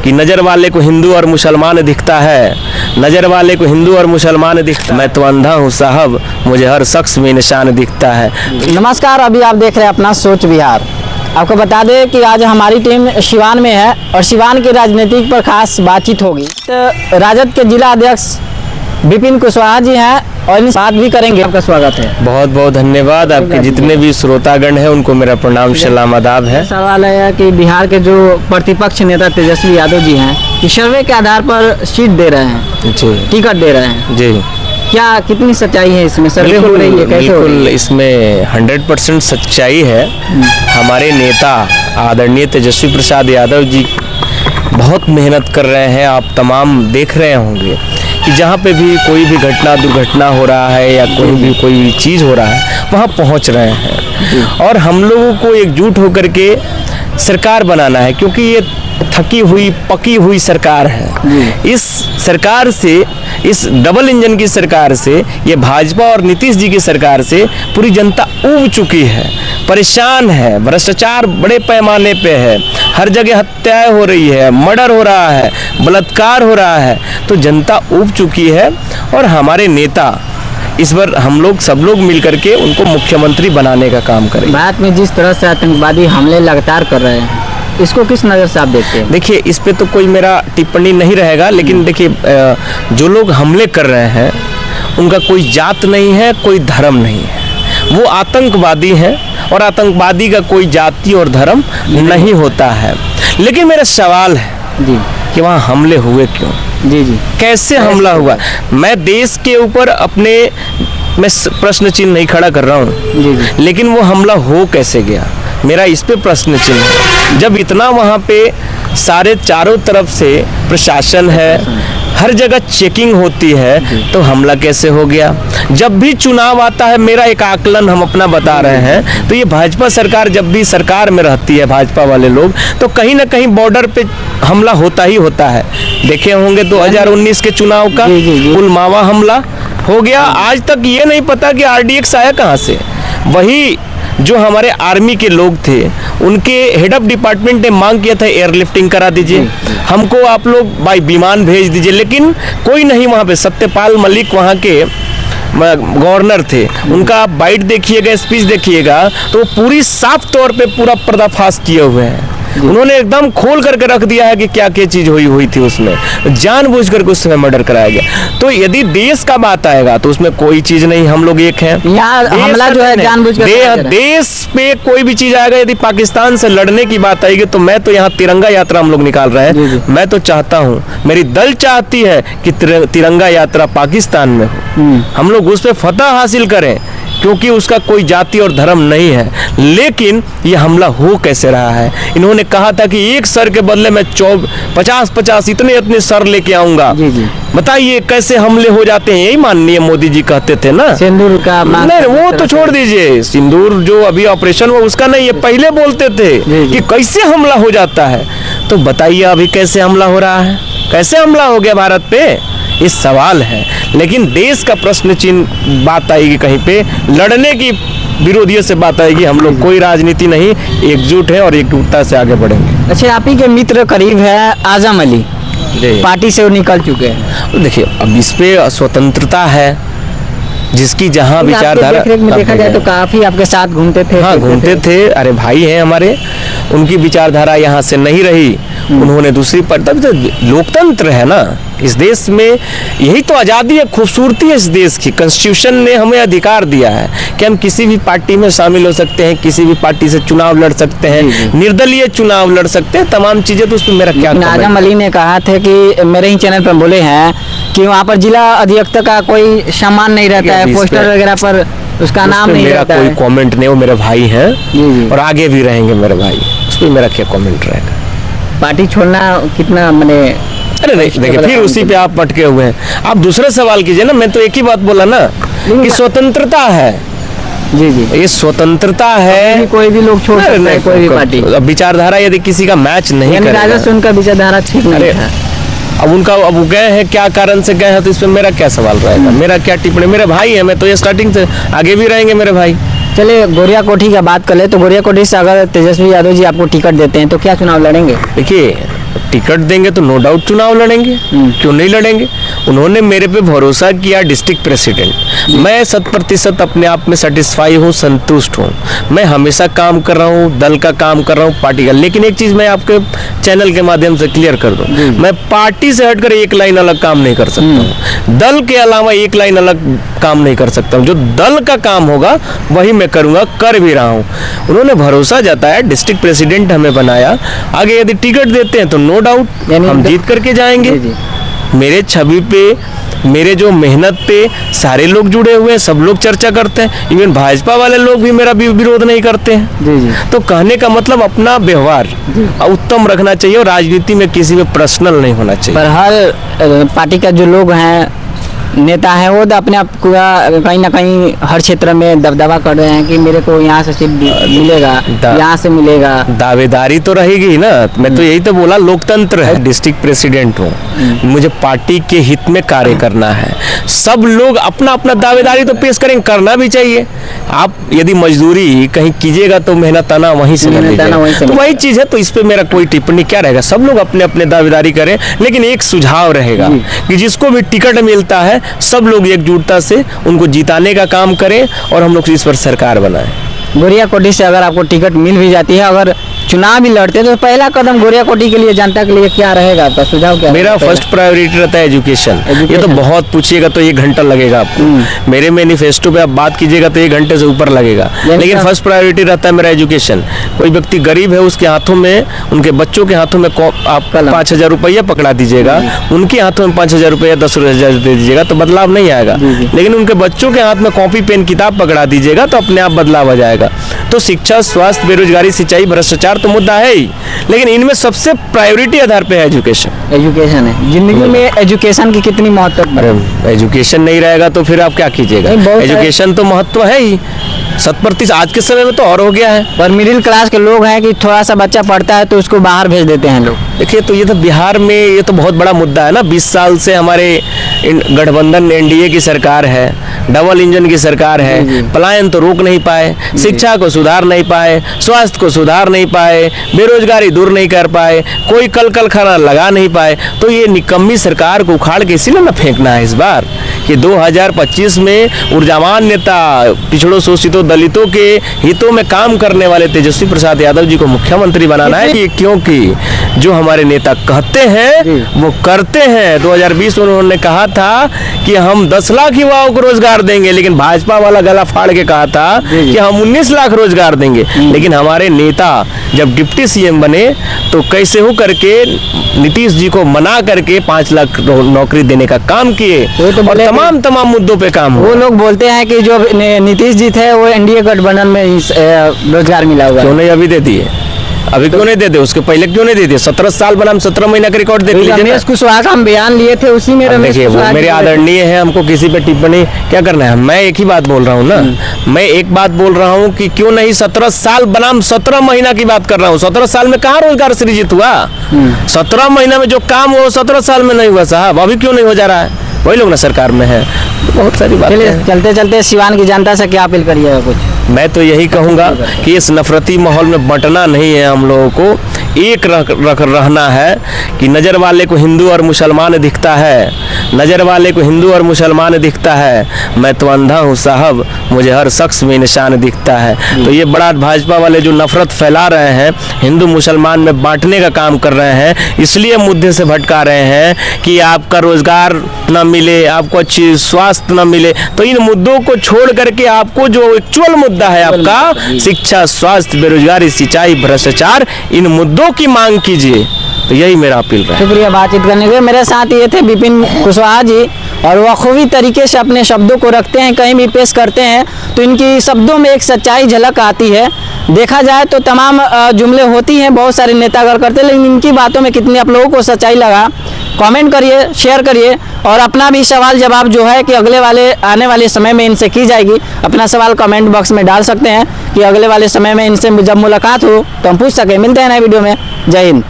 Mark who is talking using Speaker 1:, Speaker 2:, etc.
Speaker 1: कि नज़र वाले को हिंदू और मुसलमान दिखता है, नज़र वाले को हिंदू और मुसलमान दिखता है। मैं तो अंधा हूँ साहब, मुझे हर शख्स में निशान दिखता है।
Speaker 2: नमस्कार, अभी आप देख रहे हैं अपना सोच बिहार। आपको बता दें कि आज हमारी टीम सिवान में है और सिवान की राजनीति पर खास बातचीत होगी। तो राजद के जिला अध्यक्ष विपिन कुशवाहा जी हैं और इनसे बात भी करेंगे। आपका स्वागत है।
Speaker 1: बहुत बहुत धन्यवाद। आपके जितने भी श्रोतागण हैं उनको मेरा प्रणाम सलाम आदाब है।
Speaker 2: सवाल है कि बिहार के जो प्रतिपक्ष नेता तेजस्वी यादव जी हैं कि सर्वे के आधार पर सीट दे रहे हैं
Speaker 1: जी,
Speaker 2: टिकट दे रहे हैं
Speaker 1: जी,
Speaker 2: क्या कितनी सच्चाई है इसमें? सर्वे हो रही है, कैसे हो रही
Speaker 1: बिल्कुल
Speaker 2: है?
Speaker 1: इसमें 100% सच्चाई है। हमारे नेता आदरणीय तेजस्वी प्रसाद यादव जी बहुत मेहनत कर रहे हैं। आप तमाम देख रहे होंगे कि जहाँ पे भी कोई भी घटना दुर्घटना हो रहा है या कोई भी चीज़ हो रहा है वहाँ पहुँच रहे हैं। और हम लोगों को एकजुट होकर के सरकार बनाना है, क्योंकि ये थकी हुई पकी हुई सरकार है। इस सरकार से, इस डबल इंजन की सरकार से, ये भाजपा और नीतीश जी की सरकार से पूरी जनता ऊब चुकी है, परेशान है। भ्रष्टाचार बड़े पैमाने पे है, हर जगह हत्याएं हो रही है, मर्डर हो रहा है, बलात्कार हो रहा है। तो जनता ऊब चुकी है और हमारे नेता इस बार हम लोग सब लोग मिलकर के उनको मुख्यमंत्री बनाने का काम करेंगे।
Speaker 2: भारत में जिस तरह से आतंकवादी हमले लगातार कर रहे हैं, इसको किस नज़र से आप देखते हैं?
Speaker 1: देखिए, इस पे तो कोई मेरा टिप्पणी नहीं रहेगा, लेकिन देखिए जो लोग हमले कर रहे हैं उनका कोई जात नहीं है, कोई धर्म नहीं है। वो आतंकवादी हैं और आतंकवादी का कोई जाति और धर्म नहीं होता है। लेकिन मेरा सवाल है
Speaker 2: जी
Speaker 1: कि वहाँ हमले हुए क्यों?
Speaker 2: जी जी
Speaker 1: कैसे हमला हुआ? मैं देश के ऊपर अपने मैं प्रश्न चिन्ह नहीं खड़ा कर रहा हूँ,
Speaker 2: जी जी
Speaker 1: लेकिन वो हमला हो कैसे गया, मेरा इस पे प्रश्न चिन्ह है। जब इतना वहाँ पे सारे चारों तरफ से प्रशासन है, हर जगह चेकिंग होती है, तो हमला कैसे हो गया? जब भी चुनाव आता है, मेरा एक आकलन हम अपना बता रहे हैं, तो ये भाजपा सरकार जब भी सरकार में रहती है, भाजपा वाले लोग, तो कहीं ना कहीं बॉर्डर पे हमला होता ही होता है। देखे होंगे 2019 के चुनाव का पुलवामा हमला हो गया। आज तक ये नहीं पता कि RDX आया कहाँ से। वही जो हमारे आर्मी के लोग थे, उनके हेड ऑफ डिपार्टमेंट ने मांग किया था एयरलिफ्टिंग करा दीजिए, हमको आप लोग बाई विमान भेज दीजिए, लेकिन कोई नहीं। वहाँ पे सत्यपाल मलिक वहाँ के गवर्नर थे, उनका आप बाइट देखिएगा, स्पीच देखिएगा, तो पूरी साफ तौर पे पूरा पर्दाफाश किए हुए हैं। उन्होंने एकदम खोल करके रख दिया है कि क्या क्या चीज हुई थी उसमें, जानबूझ करके उस समय मर्डर कराया गया। तो यदि देश का बात आएगा तो उसमें कोई चीज नहीं, हम लोग एक हैं।
Speaker 2: यहाँ हमला जो है जानबूझ कर
Speaker 1: देश पे कोई भी चीज आएगा, यदि पाकिस्तान से लड़ने की बात आएगी तो मैं तो यहाँ तिरंगा यात्रा हम लोग निकाल रहे हैं। मैं तो चाहता हूँ, मेरी दल चाहती है कि तिरंगा यात्रा पाकिस्तान में हो, हम लोग उस पर फतह हासिल करें, क्योंकि उसका कोई जाति और धर्म नहीं है। लेकिन ये हमला हो कैसे रहा है? इन्होंने कहा था कि एक सर के बदले में 50-50 इतने सर लेके आऊंगा। बताइए कैसे हमले हो जाते हैं? यही माननीय मोदी जी कहते थे ना,
Speaker 2: सिंदूर का
Speaker 1: नहीं, वो तो छोड़ दीजिए, सिंदूर जो अभी ऑपरेशन हुआ उसका नहीं, ये पहले बोलते थे कि कैसे हमला हो जाता है। तो बताइए अभी कैसे हमला हो रहा है, कैसे हमला हो गया भारत पे? इस सवाल है। लेकिन देश का प्रश्न चिन्ह बात आएगी कहीं पे, लड़ने की विरोधियों से बात आएगी। हम लोग कोई राजनीति नहीं, एकजुट है और एकजुटता से आगे बढ़ेंगे।
Speaker 2: अच्छा, आप ही के मित्र करीब है आजम अली, पार्टी से वो निकल चुके हैं।
Speaker 1: देखिए, अब इस पे स्वतंत्रता है, जिसकी जहाँ विचारधारा
Speaker 2: में देखा जाए तो काफी आपके साथ घूमते थे।
Speaker 1: हाँ, घूमते थे। अरे भाई हैं हमारे, उनकी विचारधारा यहाँ से नहीं रही, उन्होंने दूसरी पार्टी। तो लोकतंत्र है ना इस देश में, यही तो आज़ादी है, खूबसूरती है इस देश की। कॉन्स्टिट्यूशन ने हमें अधिकार दिया है कि हम किसी भी पार्टी में शामिल हो सकते हैं, किसी भी पार्टी से चुनाव लड़ सकते हैं, निर्दलीय चुनाव लड़ सकते हैं, तमाम चीज़ें। तो उसमें मेरा क्या?
Speaker 2: आजम अली ने कहा था कि मेरे ही चैनल पर बोले हैं कि वहाँ पर जिला अध्यक्ष का कोई सम्मान नहीं रहता है, पोस्टर वगैरह पर उसका नाम नहीं रहता है।
Speaker 1: कोई कमेंट नहीं, वो मेरे भाई हैं और आगे भी रहेंगे मेरे भाई, उस पर मेरा क्या कमेंट रहेगा?
Speaker 2: पार्टी छोड़ना कितना मैंने,
Speaker 1: अरे नहीं, देखिए फिर उसी पे आप पटके हुए हैं। आप दूसरा सवाल कीजिए ना। मैं तो एक ही बात बोला ना कि स्वतंत्रता है।
Speaker 2: जी जी,
Speaker 1: ये स्वतंत्रता है,
Speaker 2: कोई भी लोग छोड़ सकते हैं, कोई भी पार्टी।
Speaker 1: विचारधारा यदि किसी का मैच नहीं करेगा,
Speaker 2: राजद से उनका विचारधारा ठीक नहीं है।
Speaker 1: अब उनका अब वो गए हैं, क्या कारण से गए हैं, तो इसमें मेरा क्या सवाल रहेगा, मेरा क्या टिप्पणी? मेरे भाई हैं, मैं तो ये स्टार्टिंग से आगे भी रहेंगे मेरे भाई।
Speaker 2: चलिए गोरिया कोठी की बात कर ले तो गोरिया कोठी से अगर तेजस्वी यादव जी आपको टिकट देते हैं तो क्या चुनाव लड़ेंगे?
Speaker 1: देखिए, टिकट देंगे तो नो डाउट चुनाव लड़ेंगे, क्यों नहीं लड़ेंगे। उन्होंने मेरे पे भरोसा किया, डिस्ट्रिक्ट प्रेसिडेंट। मैं 100% अपने आप में सेटिस्फाई हूँ, संतुष्ट हूँ। मैं हमेशा काम कर रहा हूँ, दल का काम कर रहा हूँ, पार्टी का। लेकिन एक चीज़ मैं आपके चैनल के माध्यम से क्लियर कर दूँ, मैं पार्टी से हटकर एक लाइन अलग काम नहीं कर सकता हूँ, दल के अलावा एक लाइन अलग काम नहीं कर सकता हूँ। जो दल का काम होगा वही मैं करूँगा, कर भी रहा हूँ। उन्होंने भरोसा जताया, डिस्ट्रिक्ट प्रेसिडेंट हमें बनाया। आगे यदि टिकट देते हैं तो नो डाउट हम जीत करके जाएंगे। मेरे छवि पे, मेरे जो मेहनत पे सारे लोग जुड़े हुए हैं, सब लोग चर्चा करते हैं। इवन भाजपा वाले लोग भी मेरा विरोध नहीं करते हैं। तो कहने का मतलब अपना व्यवहार उत्तम रखना चाहिए और राजनीति में किसी में पर्सनल नहीं होना चाहिए।
Speaker 2: पर हर पार्टी का जो लोग हैं, नेता हैं, वो तो अपने आप को कहीं ना कहीं हर क्षेत्र में दबदबा कर रहे हैं कि मेरे को यहाँ से सीट मिलेगा, यहाँ से मिलेगा।
Speaker 1: दावेदारी तो रहेगी ना। मैं तो यही तो बोला, लोकतंत्र है। डिस्ट्रिक्ट प्रेसिडेंट हूँ, मुझे पार्टी के हित में कार्य करना है। सब लोग अपना अपना दावेदारी तो पेश करेंगे, करना भी चाहिए। आप यदि मजदूरी कहीं कीजिएगा तो मेहनत आना वहीं से मिलेगा, तो वही चीज़ है। तो इस पे मेरा कोई टिप्पणी क्या रहेगा, सब लोग अपने अपने दावेदारी करें। लेकिन एक सुझाव रहेगा कि जिसको भी टिकट मिलता है सब लोग एकजुटता से उनको जिताने का काम करें और हम लोग इस पर सरकार बनाएं।
Speaker 2: गोरियाकोटी से अगर आपको टिकट मिल भी जाती है, अगर चुनाव भी लड़ते हैं, तो पहला कदम गोरियाकोटी के लिए, जनता के लिए क्या रहेगा आपका सुझाव? क्या
Speaker 1: मेरा फर्स्ट प्रायोरिटी रहता है एजुकेशन। ये तो बहुत पूछिएगा तो 1 घंटा लगेगा आपको। मेरे मैनिफेस्टो पे आप बात कीजिएगा तो 1 घंटे से ऊपर लगेगा। लेकिन फर्स्ट प्रायोरिटी रहता है मेरा एजुकेशन। कोई व्यक्ति गरीब है, उसके हाथों में, उनके बच्चों के हाथों में आप 5,000 रुपया पकड़ा दीजिएगा, उनके हाथों में 5,000 रुपया 10,000 दे दीजिएगा तो बदलाव नहीं आएगा। लेकिन उनके बच्चों के हाथ में कॉपी पेन किताब पकड़ा दीजिएगा तो अपने आप बदलाव आ जाएगा। तो शिक्षा, स्वास्थ्य, बेरोजगारी, सिंचाई, भ्रष्टाचार तो मुद्दा है ही, लेकिन इनमें सबसे प्रायोरिटी आधार पे है एजुकेशन।
Speaker 2: एजुकेशन है जिंदगी में। एजुकेशन की कितनी महत्व?
Speaker 1: अरे एजुकेशन नहीं रहेगा तो फिर आप क्या कीजिएगा? एजुकेशन तो महत्व है ही 100%। आज के समय में तो और हो गया है।
Speaker 2: पर मिडिल क्लास के लोग हैं कि थोड़ा सा बच्चा पढ़ता है तो उसको बाहर भेज देते हैं लोग।
Speaker 1: देखिए, तो ये तो बिहार में ये तो बहुत बड़ा मुद्दा है ना। 20 साल से हमारे गठबंधन एनडीए की सरकार है, डबल इंजन की सरकार है। पलायन तो रोक नहीं पाए, शिक्षा को सुधार नहीं पाए, स्वास्थ्य को सुधार नहीं पाए, बेरोजगारी दूर नहीं कर पाए, कोई कल खाना लगा नहीं पाए। तो ये निकम्मी सरकार को उखाड़ के इसीलिए ना फेंकना है इस बार कि 2025 में ऊर्जावान नेता, पिछड़ों, शोषितों, दलितों के हितों में काम करने वाले तेजस्वी प्रसाद यादव जी को मुख्यमंत्री बनाना है। कि क्योंकि जो हमारे नेता कहते हैं वो करते हैं। 2020 में उन्होंने कहा था कि हम 10 लाख युवाओं को रोजगार देंगे, लेकिन भाजपा वाला गला फाड़ के कहा था कि हम 19 लाख रोजगार देंगे। लेकिन हमारे नेता जब डिप्टी सीएम बने तो कैसे हो करके नीतीश जी को मना करके 5 लाख नौकरी देने का काम किए और तमाम मुद्दों पे काम हुआ।
Speaker 2: वो लोग बोलते हैं कि जो नीतीश जी थे वो एनडीए गठबंधन में रोजगार मिला हुआ है।
Speaker 1: क्यों नहीं अभी दे दिए? अभी क्यों नहीं दे दे? उसके पहले क्यों नहीं दे दिए? 17 साल बनाम 17 महीना का रिकॉर्ड देख लीजिए।
Speaker 2: रमेश कुशवाहा का हम बयान लिए थे, उसी में
Speaker 1: देखिए वो मेरे आदरणीय है, हमको किसी पे टिप्पणी क्या करना है। मैं एक ही बात बोल रहा हूँ ना, मैं एक बात बोल रहा हूँ कि क्यों नहीं 17 साल बनाम 17 महीना की बात कर रहा हूँ। 17 साल में कहाँ रोजगार सृजित हुआ? 17 महीना में जो काम हुआ 17 साल में नहीं हुआ साहब। अभी क्यों नहीं हो जा रहा है? वही लोग ना सरकार में है। बहुत सारी बातें।
Speaker 2: चलते चलते सिवान की जनता से क्या अपील करिएगा कुछ?
Speaker 1: मैं तो यही कहूँगा कि इस नफरती माहौल में बंटना नहीं है, हम लोगों को एक रहना है कि नज़र वाले को हिंदू और मुसलमान दिखता है, नज़र वाले को हिंदू और मुसलमान दिखता है। मैं तो अंधा हूँ साहब, मुझे हर शख्स में निशान दिखता है। तो ये बड़ा भाजपा वाले जो नफरत फैला रहे हैं, हिंदू मुसलमान में बांटने का काम कर रहे हैं, इसलिए मुद्दे से भटका रहे हैं कि आपका रोजगार न मिले, आपको अच्छी स्वास्थ्य न मिले। तो इन मुद्दों को छोड़ करके आपको जो एक्चुअल मुद्दा है आपका शिक्षा, स्वास्थ्य, बेरोजगारी, सिंचाई, भ्रष्टाचार, इन मुद्दों की मांग कीजिए। तो यही मेरा अपील रहा।
Speaker 2: शुक्रिया बातचीत करने के। मेरे साथ ये थे विपिन कुशवाहा जी, और बखूबी तरीके से अपने शब्दों को रखते हैं, कहीं भी पेश करते हैं तो इनकी शब्दों में एक सच्चाई झलक आती है। देखा जाए तो तमाम जुमले होती हैं, बहुत सारे नेता अगर करते हैं, लेकिन इनकी बातों में कितनी आप लोगों को सच्चाई लगा, कमेंट करिए, शेयर करिए, और अपना भी सवाल जवाब जो है कि आने वाले समय में इनसे की जाएगी, अपना सवाल कमेंट बॉक्स में डाल सकते हैं कि अगले वाले समय में इनसे जब मुलाकात हो तो हम पूछ सकें। मिलते हैं नए वीडियो में। जय हिंद।